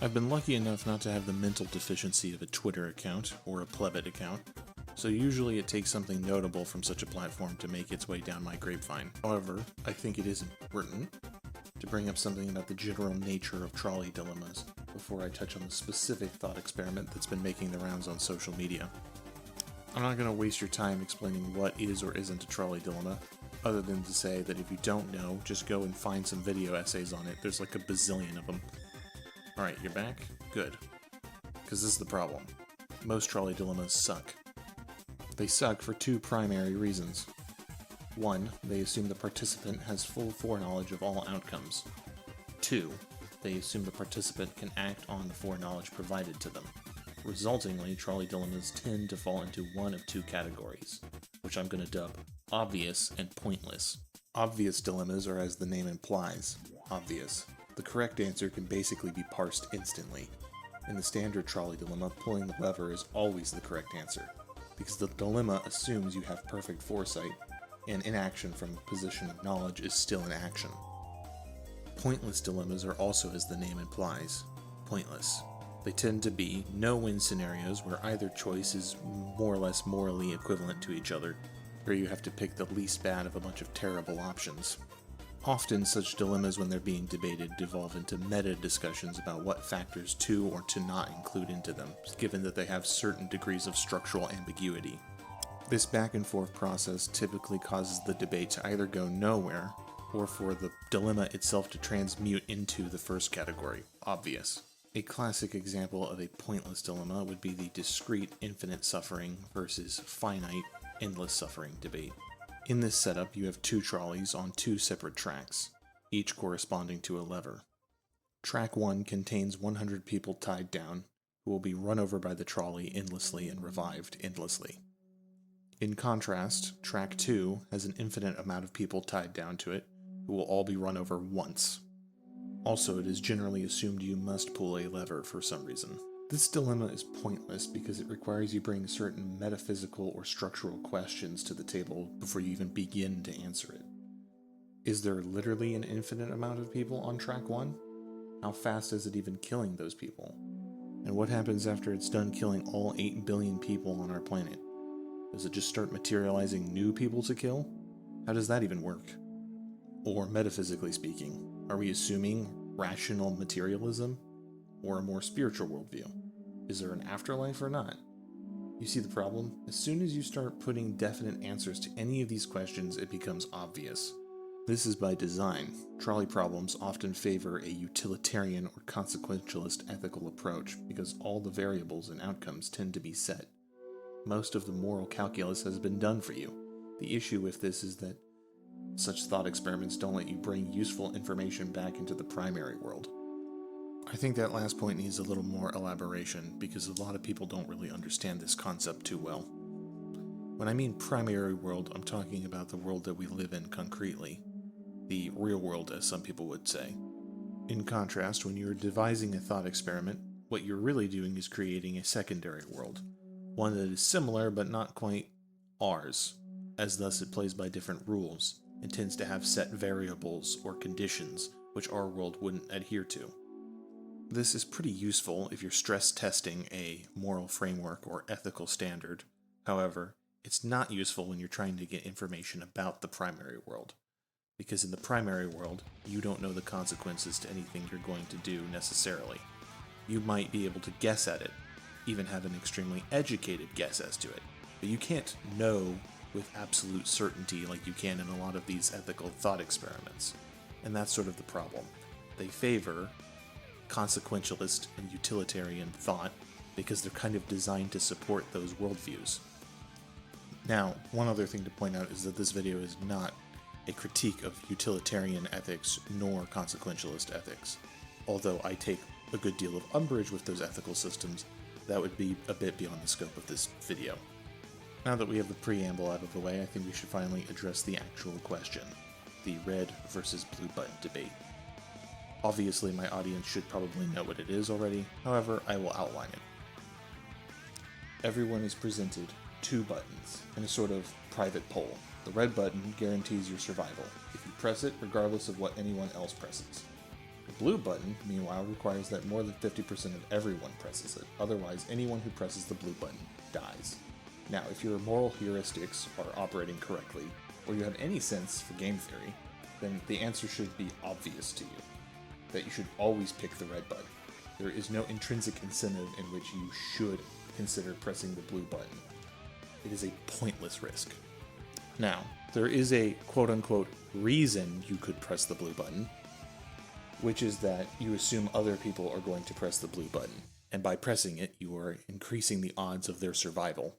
I've been lucky enough not to have the mental deficiency of a Twitter account or a Plebit account, so usually it takes something notable from such a platform to make its way down my grapevine. However, I think it is important to bring up something about the general nature of trolley dilemmas before I touch on the specific thought experiment that's been making the rounds on social media. I'm not going to waste your time explaining what is or isn't a trolley dilemma, other than to say that if you don't know, just go and find some video essays on it. There's like a bazillion of them. Alright, you're back? Good. Because this is the problem. Most trolley dilemmas suck. They suck for two primary reasons. One, they assume the participant has full foreknowledge of all outcomes. Two, they assume the participant can act on the foreknowledge provided to them. Resultingly, trolley dilemmas tend to fall into one of two categories, which I'm going to dub obvious and pointless. Obvious dilemmas are as the name implies, obvious. The correct answer can basically be parsed instantly. In the standard trolley dilemma, pulling the lever is always the correct answer, because the dilemma assumes you have perfect foresight, and inaction from a position of knowledge is still an action. Pointless dilemmas are also as the name implies, pointless. They tend to be no-win scenarios where either choice is more or less morally equivalent to each other, where you have to pick the least bad of a bunch of terrible options. Often such dilemmas, when they're being debated, devolve into meta-discussions about what factors to or to not include into them, given that they have certain degrees of structural ambiguity. This back-and-forth process typically causes the debate to either go nowhere, or for the dilemma itself to transmute into the first category, obvious. A classic example of a pointless dilemma would be the discrete infinite suffering versus finite endless suffering debate. In this setup, you have two trolleys on two separate tracks, each corresponding to a lever. Track 1 contains 100 people tied down, who will be run over by the trolley endlessly and revived endlessly. In contrast, Track 2 has an infinite amount of people tied down to it, who will all be run over once. Also, it is generally assumed you must pull a lever for some reason. This dilemma is pointless because it requires you bring certain metaphysical or structural questions to the table before you even begin to answer it. Is there literally an infinite amount of people on Track 1? How fast is it even killing those people? And what happens after it's done killing all 8 billion people on our planet? Does it just start materializing new people to kill? How does that even work? Or metaphysically speaking, are we assuming rational materialism or a more spiritual worldview? Is there an afterlife or not? You see the problem? As soon as you start putting definite answers to any of these questions, it becomes obvious. This is by design. Trolley problems often favor a utilitarian or consequentialist ethical approach because all the variables and outcomes tend to be set. Most of the moral calculus has been done for you. The issue with this is that such thought experiments don't let you bring useful information back into the primary world. I think that last point needs a little more elaboration because a lot of people don't really understand this concept too well. When I mean primary world, I'm talking about the world that we live in concretely. The real world, as some people would say. In contrast, when you're devising a thought experiment, what you're really doing is creating a secondary world. One that is similar but not quite ours, as thus it plays by different rules and tends to have set variables or conditions which our world wouldn't adhere to. This is pretty useful if you're stress testing a moral framework or ethical standard. However, it's not useful when you're trying to get information about the primary world. Because in the primary world, you don't know the consequences to anything you're going to do necessarily. You might be able to guess at it, even have an extremely educated guess as to it, but you can't know with absolute certainty like you can in a lot of these ethical thought experiments. And that's sort of the problem. They favor consequentialist and utilitarian thought because they're kind of designed to support those worldviews. Now, one other thing to point out is that this video is not a critique of utilitarian ethics nor consequentialist ethics. Although I take a good deal of umbrage with those ethical systems, that would be a bit beyond the scope of this video. Now that we have the preamble out of the way, I think we should finally address the actual question, the red versus blue button debate. Obviously, my audience should probably know what it is already, however, I will outline it. Everyone is presented two buttons in a sort of private poll. The red button guarantees your survival if you press it regardless of what anyone else presses. The blue button, meanwhile, requires that more than 50% of everyone presses it. Otherwise, anyone who presses the blue button dies. Now, if your moral heuristics are operating correctly, or you have any sense for game theory, then the answer should be obvious to you. That you should always pick the red button. There is no intrinsic incentive in which you should consider pressing the blue button. It is a pointless risk. Now, there is a quote-unquote reason you could press the blue button, which is that you assume other people are going to press the blue button, and by pressing it, you are increasing the odds of their survival.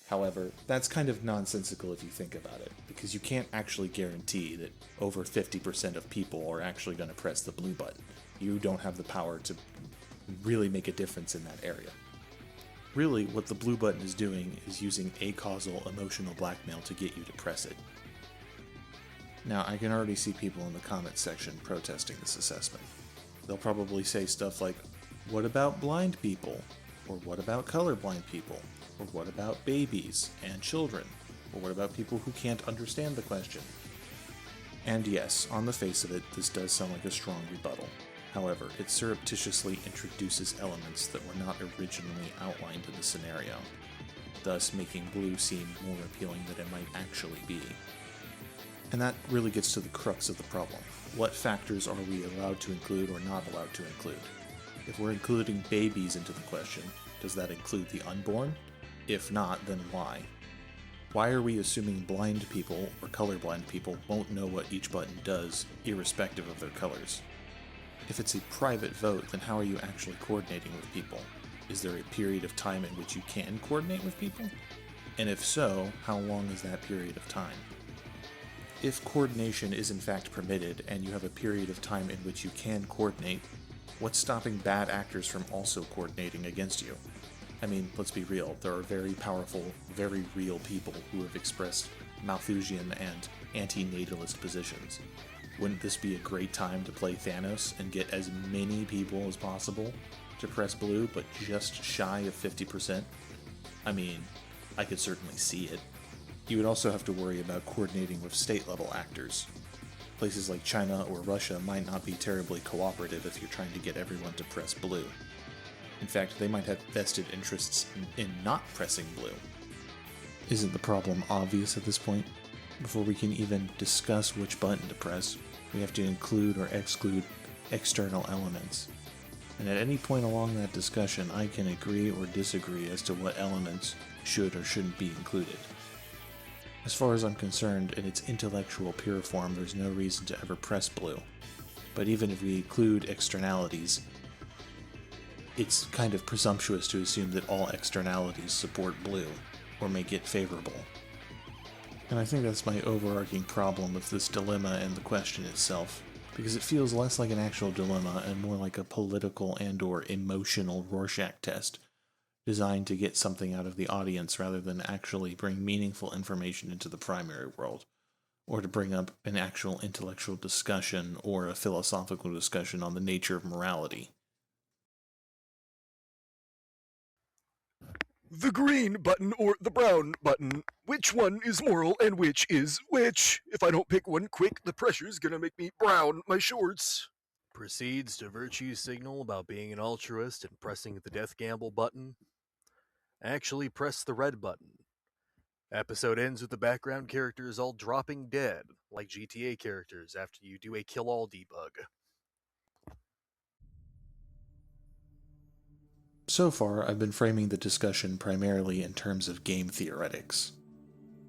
However, that's kind of nonsensical if you think about it, because you can't actually guarantee that over 50% of people are actually going to press the blue button. You don't have the power to really make a difference in that area. Really, what the blue button is doing is using acausal emotional blackmail to get you to press it. Now, I can already see people in the comments section protesting this assessment. They'll probably say stuff like, what about blind people? Or what about colorblind people? Or what about babies and children? Or what about people who can't understand the question? And yes, on the face of it, this does sound like a strong rebuttal. However, it surreptitiously introduces elements that were not originally outlined in the scenario, thus making blue seem more appealing than it might actually be. And that really gets to the crux of the problem. What factors are we allowed to include or not allowed to include? If we're including babies into the question, does that include the unborn? If not, then why? Why are we assuming blind people or colorblind people won't know what each button does, irrespective of their colors? If it's a private vote, then how are you actually coordinating with people? Is there a period of time in which you can coordinate with people? And if so, how long is that period of time? If coordination is in fact permitted, and you have a period of time in which you can coordinate, what's stopping bad actors from also coordinating against you? I mean, let's be real, there are very powerful, very real people who have expressed Malthusian and anti-natalist positions. Wouldn't this be a great time to play Thanos and get as many people as possible to press blue, but just shy of 50%? I mean, I could certainly see it. You would also have to worry about coordinating with state-level actors. Places like China or Russia might not be terribly cooperative if you're trying to get everyone to press blue. In fact, they might have vested interests in not pressing blue. Isn't the problem obvious at this point? Before we can even discuss which button to press, we have to include or exclude external elements. And at any point along that discussion, I can agree or disagree as to what elements should or shouldn't be included. As far as I'm concerned, in its intellectual pure form, there's no reason to ever press blue. But even if we include externalities, it's kind of presumptuous to assume that all externalities support blue, or make it favorable. And I think that's my overarching problem with this dilemma and the question itself, because it feels less like an actual dilemma and more like a political and/or emotional Rorschach test, designed to get something out of the audience rather than actually bring meaningful information into the primary world, or to bring up an actual intellectual discussion or a philosophical discussion on the nature of morality. The green button or the brown button? Which one is moral and which is which? If I don't pick one quick, the pressure's gonna make me brown my shorts. Proceeds to virtue signal about being an altruist and pressing the death gamble button. Actually press the red button. Episode ends with the background characters all dropping dead, like GTA characters after you do a kill-all debug. So far, I've been framing the discussion primarily in terms of game theoretics,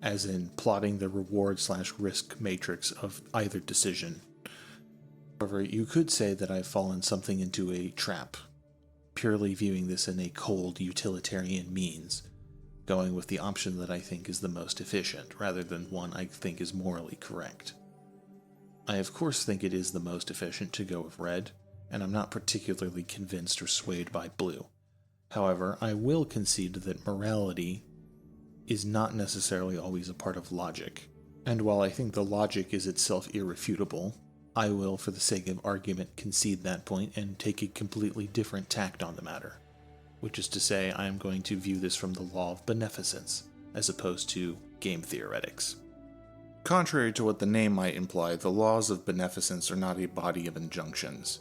as in plotting the reward/risk matrix of either decision. However, you could say that I've fallen something into a trap, purely viewing this in a cold utilitarian means, going with the option that I think is the most efficient, rather than one I think is morally correct. I of course think it is the most efficient to go with red, and I'm not particularly convinced or swayed by blue. However, I will concede that morality is not necessarily always a part of logic, and while I think the logic is itself irrefutable, I will, for the sake of argument, concede that point and take a completely different tact on the matter, which is to say I am going to view this from the law of beneficence, as opposed to game theoretics. Contrary to what the name might imply, the laws of beneficence are not a body of injunctions,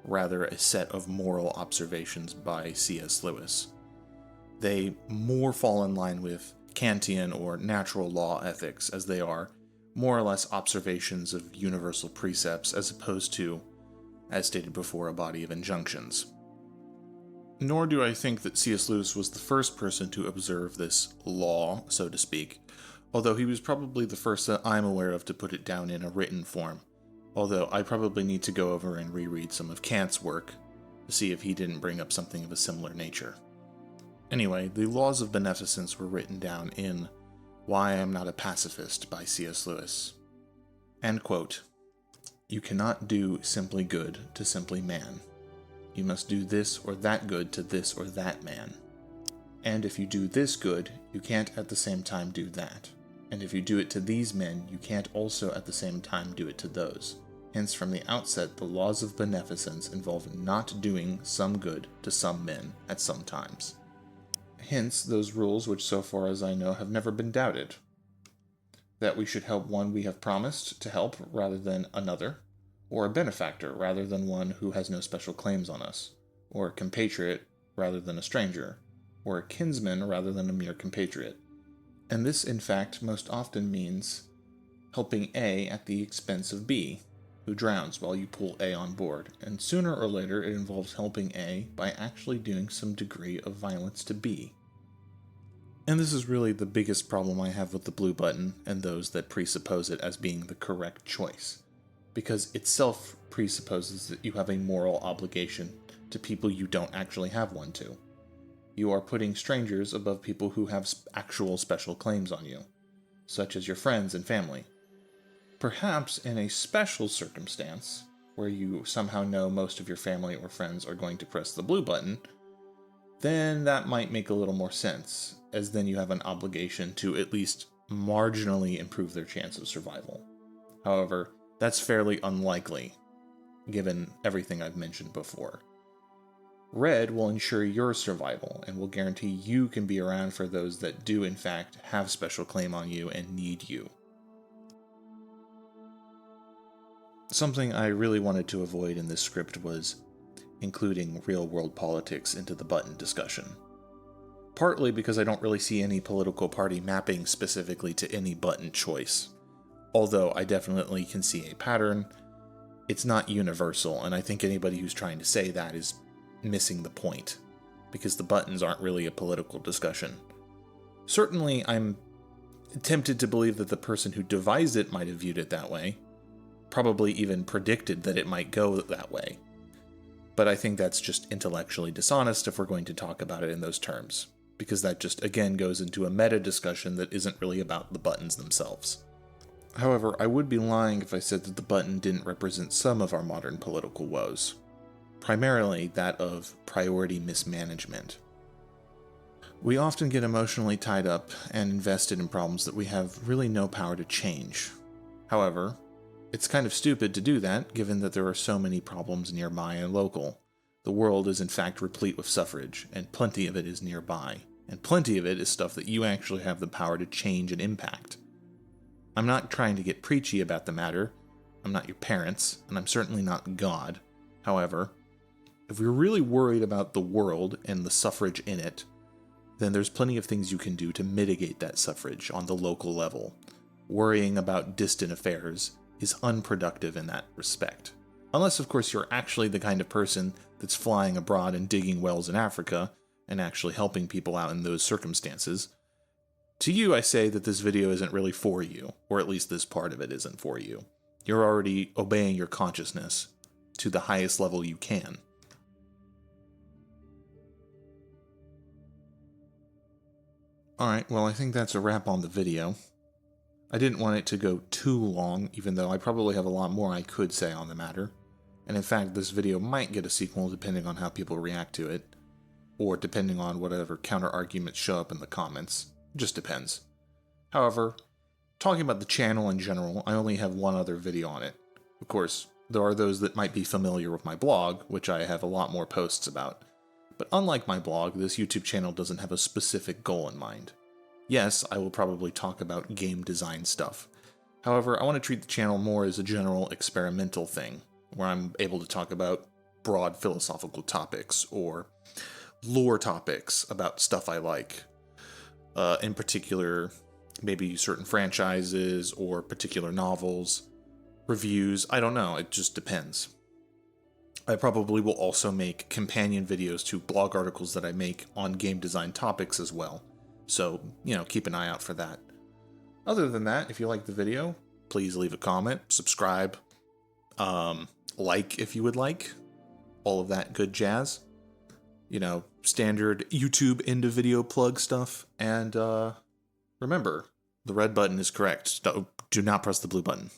rather a set of moral observations by C.S. Lewis. They more fall in line with Kantian or natural law ethics, as they are more or less observations of universal precepts as opposed to, as stated before, a body of injunctions. Nor do I think that C.S. Lewis was the first person to observe this law, so to speak, although he was probably the first that I'm aware of to put it down in a written form, although I probably need to go over and reread some of Kant's work to see if he didn't bring up something of a similar nature. Anyway, the laws of beneficence were written down in Why I Am Not a Pacifist by C.S. Lewis. End quote. You cannot do simply good to simply man. You must do this or that good to this or that man. And if you do this good, you can't at the same time do that. And if you do it to these men, you can't also at the same time do it to those. Hence, from the outset, the laws of beneficence involve not doing some good to some men at some times. Hence, those rules which, so far as I know, have never been doubted. That we should help one we have promised to help rather than another, or a benefactor rather than one who has no special claims on us, or a compatriot rather than a stranger, or a kinsman rather than a mere compatriot. And this, in fact, most often means helping A at the expense of B, who drowns while you pull A on board, and sooner or later it involves helping A by actually doing some degree of violence to B. And this is really the biggest problem I have with the blue button and those that presuppose it as being the correct choice, because itself presupposes that you have a moral obligation to people you don't actually have one to. You are putting strangers above people who have actual special claims on you, such as your friends and family. Perhaps in a special circumstance, where you somehow know most of your family or friends are going to press the blue button, then that might make a little more sense, as then you have an obligation to at least marginally improve their chance of survival. However, that's fairly unlikely, given everything I've mentioned before. Red will ensure your survival, and will guarantee you can be around for those that do in fact have special claim on you and need you. Something I really wanted to avoid in this script was including real-world politics into the button discussion. Partly because I don't really see any political party mapping specifically to any button choice. Although I definitely can see a pattern, it's not universal, and I think anybody who's trying to say that is missing the point, because the buttons aren't really a political discussion. Certainly, I'm tempted to believe that the person who devised it might have viewed it that way, probably even predicted that it might go that way. But I think that's just intellectually dishonest if we're going to talk about it in those terms, because that just again goes into a meta discussion that isn't really about the buttons themselves. However, I would be lying if I said that the button didn't represent some of our modern political woes, primarily that of priority mismanagement. We often get emotionally tied up and invested in problems that we have really no power to change. However, it's kind of stupid to do that, given that there are so many problems nearby and local. The world is in fact replete with suffrage, and plenty of it is nearby, and plenty of it is stuff that you actually have the power to change and impact. I'm not trying to get preachy about the matter. I'm not your parents, and I'm certainly not God. However, if you're really worried about the world and the suffrage in it, then there's plenty of things you can do to mitigate that suffrage on the local level. Worrying about distant affairs is unproductive in that respect. Unless, of course, you're actually the kind of person that's flying abroad and digging wells in Africa and actually helping people out in those circumstances. To you, I say that this video isn't really for you, or at least this part of it isn't for you. You're already obeying your consciousness to the highest level you can. Alright, well, I think that's a wrap on the video. I didn't want it to go too long, even though I probably have a lot more I could say on the matter. And in fact, this video might get a sequel depending on how people react to it, or depending on whatever counter-arguments show up in the comments. It just depends. However, talking about the channel in general, I only have one other video on it. Of course, there are those that might be familiar with my blog, which I have a lot more posts about. But unlike my blog, this YouTube channel doesn't have a specific goal in mind. Yes, I will probably talk about game design stuff, However, I want to treat the channel more as a general experimental thing, where I'm able to talk about broad philosophical topics or lore topics about stuff I like. In particular, maybe certain franchises or particular novels, reviews, I don't know, it just depends. I probably will also make companion videos to blog articles that I make on game design topics as well. So, keep an eye out for that. Other than that, if you like the video, please leave a comment, subscribe, like if you would like, all of that good jazz. Standard YouTube end of video plug stuff. And remember, the red button is correct. Do not press the blue button.